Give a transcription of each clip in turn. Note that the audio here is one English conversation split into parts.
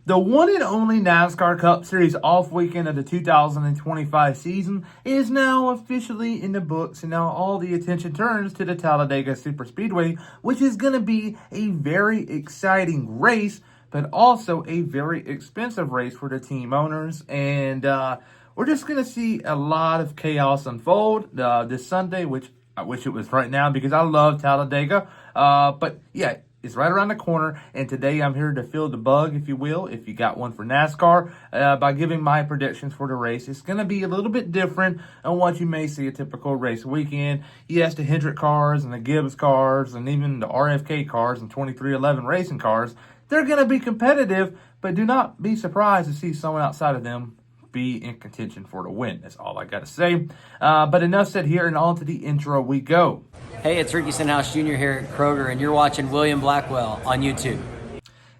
The one and only NASCAR Cup Series off weekend of the 2025 season is now officially in the books, and now all the attention turns to the Talladega Superspeedway, which is going to be a very exciting race, but also a very expensive race for the team owners. And we're just going to see a lot of chaos unfold this Sunday, which I wish it was right now because I love Talladega. But yeah, it's right around the corner, and today I'm here to fill the bug, if you will, if you got one for NASCAR, by giving my predictions for the race. It's going to be a little bit different on what you may see a typical race weekend. Yes, the Hendrick cars and the Gibbs cars and even the RFK cars and 2311 racing cars, they're going to be competitive, but do not be surprised to see someone outside of them be in contention for the win. That's all I got to say. But enough said here, and on to the intro we go. Hey, it's Ricky Stenhouse Jr. here at Kroger, and you're watching William Blackwell on YouTube.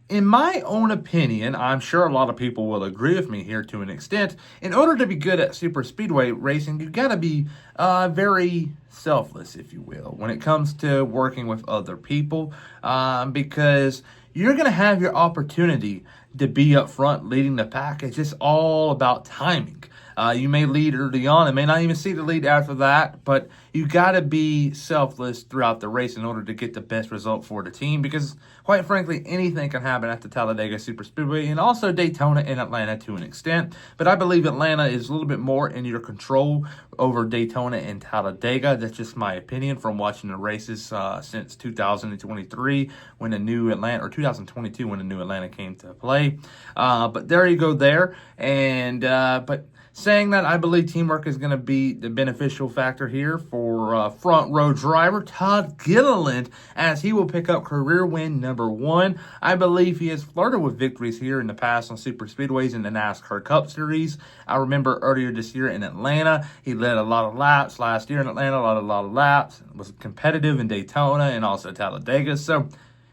In my own opinion, I'm sure a lot of people will agree with me here to an extent. In order to be good at Superspeedway racing, you've got to be very selfless, if you will, when it comes to working with other people, because you're going to have your opportunity to be up front leading the pack. It's just all about timing. You may lead early on and may not even see the lead after that, but you got to be selfless throughout the race in order to get the best result for the team, because quite frankly, anything can happen at the Talladega Superspeedway and also Daytona and Atlanta to an extent. But I believe Atlanta is a little bit more in your control over Daytona and Talladega. That's just my opinion from watching the races since 2023 when the new Atlanta, or 2022 when the new Atlanta came to play. But there you go there. And but saying that, I believe teamwork is going to be the beneficial factor here for front row driver Todd Gilliland, as he will pick up career win number 1. I believe he has flirted with victories here in the past on super speedways in the NASCAR Cup Series. I remember earlier this year in Atlanta, he led a lot of laps. Last year in Atlanta, a lot of laps. Was competitive in Daytona and also Talladega. So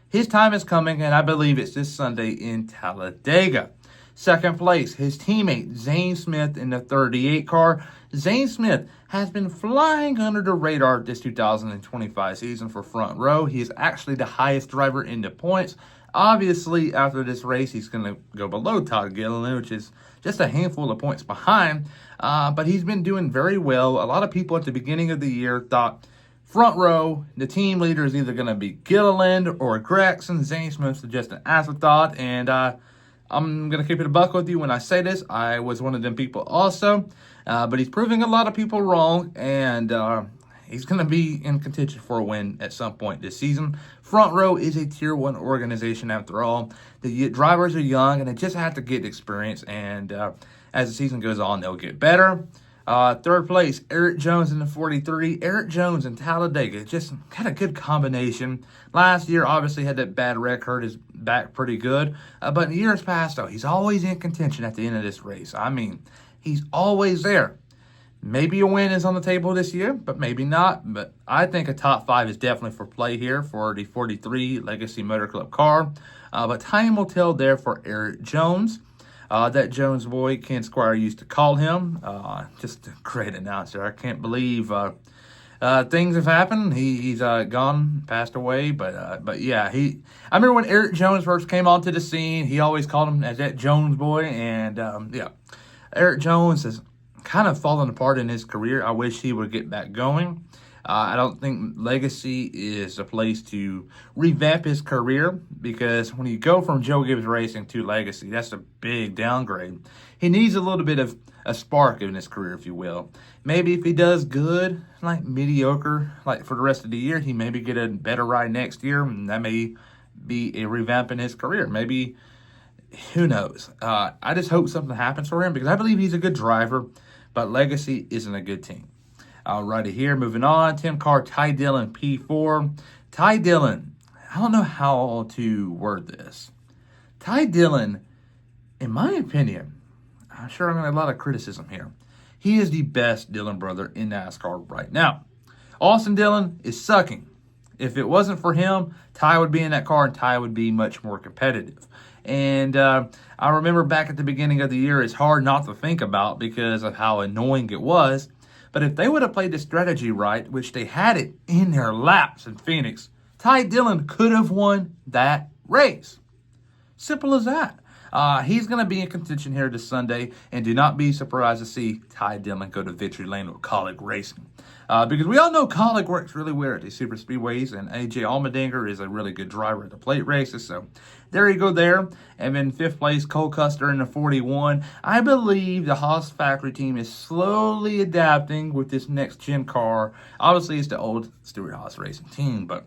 his time is coming, and I believe it's this Sunday in Talladega. Second place, his teammate Zane Smith in the 38 car. Zane Smith has been flying under the radar this 2025 season for front row. He is actually the highest driver in the points. Obviously, after this race, he's going to go below Todd Gilliland, which is just a handful of points behind. But he's been doing very well. A lot of people at the beginning of the year thought front row, the team leader is either going to be Gilliland or Gregson. Zane Smith's just an afterthought, and I'm going to keep it a buck with you when I say this. I was one of them people also. But he's proving a lot of people wrong. And he's going to be in contention for a win at some point this season. Front Row is a Tier 1 organization after all. The drivers are young and they just have to get experience. And as the season goes on, they'll get better. Third place, Erik Jones in the 43. Erik Jones and Talladega, just got a good combination. Last year, obviously, had that bad wreck, hurt his back pretty good. But in years past, though, he's always in contention at the end of this race. I mean, he's always there. Maybe a win is on the table this year, but maybe not. But I think a top 5 is definitely for play here for the 43 Legacy Motor Club car. But time will tell there for Erik Jones. That Jones boy, Ken Squire used to call him. Just a great announcer. I can't believe things have happened. He's gone, passed away. But yeah, I remember when Erik Jones first came onto the scene, he always called him as that Jones boy. And yeah, Erik Jones has kind of fallen apart in his career. I wish he would get back going. I don't think Legacy is a place to revamp his career, because when you go from Joe Gibbs Racing to Legacy, that's a big downgrade. He needs a little bit of a spark in his career, if you will. Maybe if he does good, like mediocre, like for the rest of the year, he maybe get a better ride next year, and that may be a revamp in his career. Maybe, who knows? I just hope something happens for him, because I believe he's a good driver, but Legacy isn't a good team. Alrighty, here, moving on. Tim Carr, Ty Dillon, P4. Ty Dillon, I don't know how to word this. Ty Dillon, in my opinion, I'm sure I'm going to have a lot of criticism here. He is the best Dillon brother in NASCAR right now. Austin Dillon is sucking. If it wasn't for him, Ty would be in that car and Ty would be much more competitive. And I remember back at the beginning of the year, it's hard not to think about because of how annoying it was. But if they would have played the strategy right, which they had it in their laps in Phoenix, Ty Dillon could have won that race. Simple as that. He's going to be in contention here this Sunday, and do not be surprised to see Ty Dillon go to victory lane with Colleague Racing. Because we all know Colleague works really well at these super speedways, and AJ Allmendinger is a really good driver at the plate races. So there you go there. And then 5th place, Cole Custer in the 41. I believe the Haas factory team is slowly adapting with this next gen car. Obviously, it's the old Stewart Haas racing team, but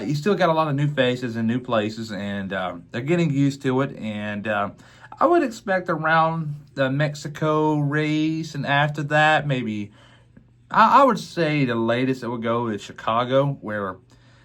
you still got a lot of new faces and new places, and they're getting used to it. And I would expect around the Mexico race, and after that, maybe I would say the latest it would go is Chicago, where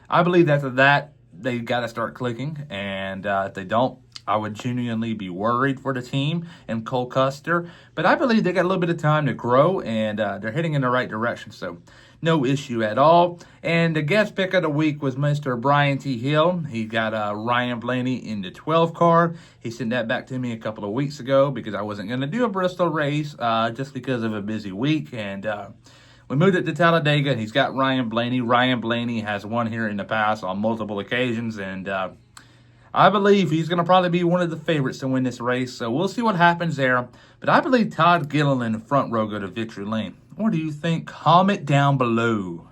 I believe after that they got to start clicking. And if they don't, I would genuinely be worried for the team and Cole Custer. But I believe they got a little bit of time to grow, and they're heading in the right direction. So no issue at all. And the guest pick of the week was Mr. Brian T. Hill. He got Ryan Blaney in the 12 car. He sent that back to me a couple of weeks ago because I wasn't going to do a Bristol race just because of a busy week. And we moved it to Talladega, and he's got Ryan Blaney. Ryan Blaney has won here in the past on multiple occasions, and I believe he's going to probably be one of the favorites to win this race. So we'll see what happens there. But I believe Todd Gilliland in the front row go to victory lane. What do you think? Comment down below.